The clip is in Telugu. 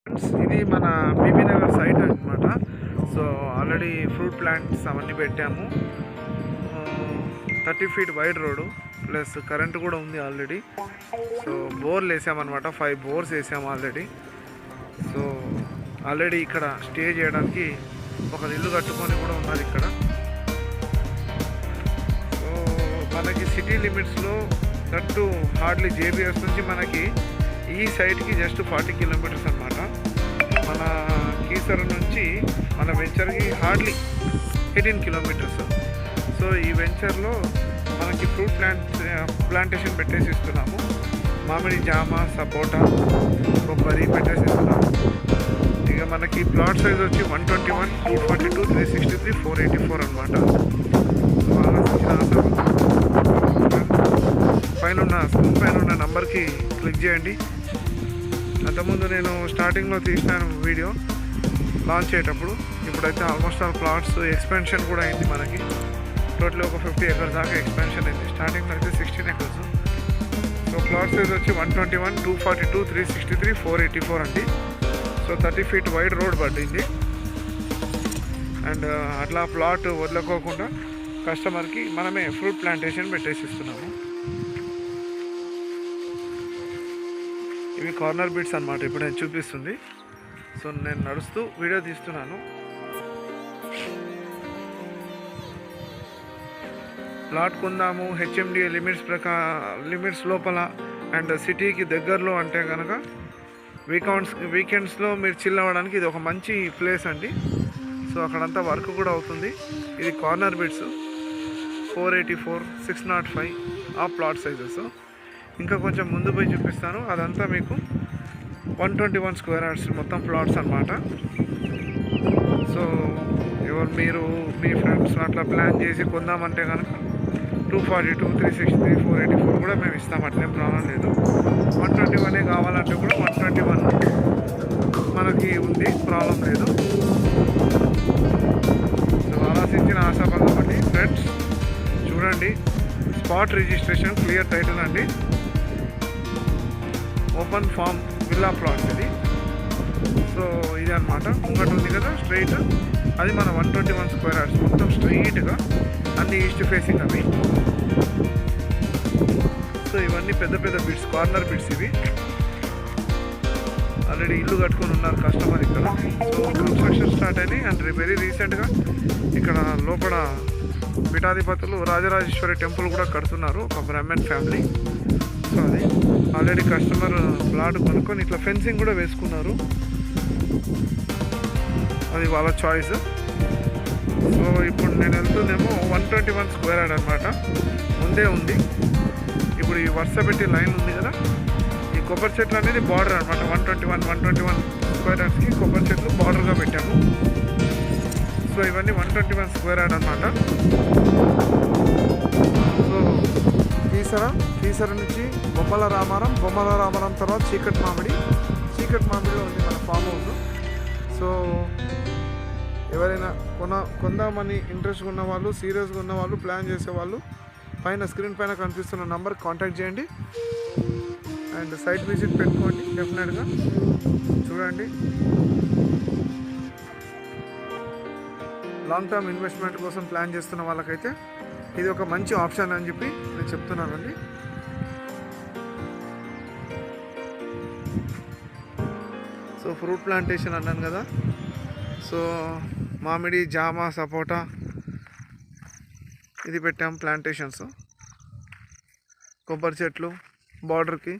ఫ్రెండ్స్, ఇది మన బీబీ నగర్ సైట్ అనమాట. సో ఆల్రెడీ ఫ్రూట్ ప్లాంట్స్ అవన్నీ పెట్టాము. 30 feet wide road plus current కూడా ఉంది ఆల్రెడీ. సో బోర్లు వేసామన్నమాట, 5 బోర్స్ వేసాము ఆల్రెడీ. సో ఆల్రెడీ ఇక్కడ స్టే చేయడానికి ఒక ఇల్లు కట్టుకొని కూడా ఉన్నది ఇక్కడ. సో మనకి సిటీ లిమిట్స్లో దట్టు హార్డ్లీ జేబీఎస్ నుంచి మనకి ఈ సైట్కి జస్ట్ 40 కిలోమీటర్స్ అనమాట. మన కీసర నుంచి మన వెంచర్కి హార్డ్లీ 18 కిలోమీటర్స్. సో ఈ వెంచర్లో మనకి ఫ్రూట్ ప్లాంటేషన్ పెట్టేసి ఇస్తున్నాము. మామిడి, జామ, సపోటా, కొబ్బరి పెట్టేసి ఇస్తున్నాము. ఇక మనకి ప్లాట్ సైజ్ వచ్చి 121, 242, 363, 484 అనమాట. స్క్రీన్ పైన ఉన్న నంబర్కి క్లిక్ చేయండి. అంతకుముందు నేను స్టార్టింగ్లో తీసినాను వీడియో లాంచ్ అయ్యేటప్పుడు. ఇప్పుడైతే ఆల్మోస్ట్ ఆల్ ప్లాట్స్ ఎక్స్పెన్షన్ కూడా అయింది. మనకి టోటల్ ఒక 50 ఎకర్స్ దాకా ఎక్స్పెన్షన్ అయింది. స్టార్టింగ్లో అయితే 16 ఎకర్స్. సో ప్లాట్ సైజ్ వచ్చి 121, 242, 363, 484 అండి. సో 30 ఫీట్ వైడ్ రోడ్ పడింది. అండ్ అట్లా ప్లాట్ వదులుకోకుండా కస్టమర్కి మనమే ఫ్రూట్ ప్లాంటేషన్ పెట్టేసి ఇస్తున్నాము. ఇవి కార్నర్ బిట్స్ అనమాట. ఇప్పుడు నేను చూపిస్తుంది. సో నేను నడుస్తూ వీడియో తీస్తున్నాను. ప్లాట్ కొందాము హెచ్ఎండిఏ లిమిట్స్ లోపల అండ్ సిటీకి దగ్గరలో అంటే కనుక వీకెండ్స్లో మీరు చిల్ అవ్వడానికి ఇది ఒక మంచి ప్లేస్ అండి. సో అక్కడంతా వర్క్ కూడా అవుతుంది. ఇది కార్నర్ బిట్స్ 484, 605 ఆ ప్లాట్ సైజెస్. ఇంకా కొంచెం ముందు పోయి చూపిస్తాను. అదంతా మీకు 121 స్క్వేర్ యార్డ్స్ మొత్తం ప్లాట్స్ అనమాట. సో మీరు మీ ఫ్రెండ్స్ అట్లా ప్లాన్ చేసి కొందామంటే కనుక 242, 363, 484 కూడా మేము ఇస్తాం. అట్లేం ప్రాబ్లం లేదు. 121 కావాలంటే కూడా 121 మనకి ఉంది, ప్రాబ్లం లేదు. సో ఆలోచించిన ఆశాభంగం అండి ఫ్రెండ్స్. చూడండి, స్పాట్ రిజిస్ట్రేషన్, క్లియర్ టైటిల్ అండి. ఓపెన్ ఫామ్ విల్లా ప్లాట్స్ ఇది. సో ఇది అనమాట. ముంగట ఉంది కదా స్ట్రైట్, అది మన 121 స్క్వేర్ యార్డ్స్ మొత్తం స్ట్రైట్గా అన్ని ఈస్ట్ ఫేసింగ్ అవి. సో ఇవన్నీ పెద్ద పెద్ద బిట్స్, కార్నర్ బిట్స్ ఇవి. ఆల్రెడీ ఇల్లు కట్టుకొని ఉన్నారు కస్టమర్ ఇక్కడ. సో కన్స్ట్రక్షన్ స్టార్ట్ అయింది. అండ్ వెరీ రీసెంట్గా ఇక్కడ లోపల పీఠాధిపతులు రాజరాజేశ్వరి టెంపుల్ కూడా కడుతున్నారు, ఒక బ్రాహ్మణ్ ఫ్యామిలీ. సో అది ఆల్రెడీ కస్టమర్ ప్లాట్ కొనుక్కొని ఇట్లా ఫెన్సింగ్ కూడా వేసుకున్నారు. అది వాళ్ళ చాయిస్. సో ఇప్పుడు నేను వెళ్తుందేమో 121 స్క్వేర్ యార్డ్ అనమాట. ముందే ఉంది. ఇప్పుడు ఈ వరుస పెట్టి లైన్ ఉంది కదా, ఈ కొబ్బరి చెట్లు అనేది బార్డర్ అనమాట. 121 స్క్వేర్ యార్డ్స్కి కొబ్బరి చెట్లు బార్డర్గా పెట్టాము. సో ఇవన్నీ 121 స్క్వేర్ యార్డ్ అనమాట. సో కీసర నుంచి బొమ్మల రామారం తర్వాత చీకటి మామిడిలో ఉంది మన ఫామ్ హౌస్. సో ఎవరైనా కొందామని ఇంట్రెస్ట్గా ఉన్న వాళ్ళు, సీరియస్గా ఉన్న వాళ్ళు, ప్లాన్ చేసేవాళ్ళు పైన స్క్రీన్ పైన కనిపిస్తున్న నంబర్ కాంటాక్ట్ చేయండి. అండ్ సైట్ విజిట్ పెట్టుకోండి. డెఫినెట్గా చూడండి. లాంగ్ టర్మ్ ఇన్వెస్ట్మెంట్ కోసం ప్లాన్ చేస్తున్న వాళ్ళకైతే ఇది ఒక మంచి ఆప్షన్ అని చెప్పి నేను చెప్తున్నానండి. సో ఫ్రూట్ ప్లాంటేషన్ అన్నాను కదా. సో మామిడి, జామ, సపోటా ఇది పెట్టాం ప్లాంటేషన్స్. కొబ్బరి చెట్లు బార్డర్కి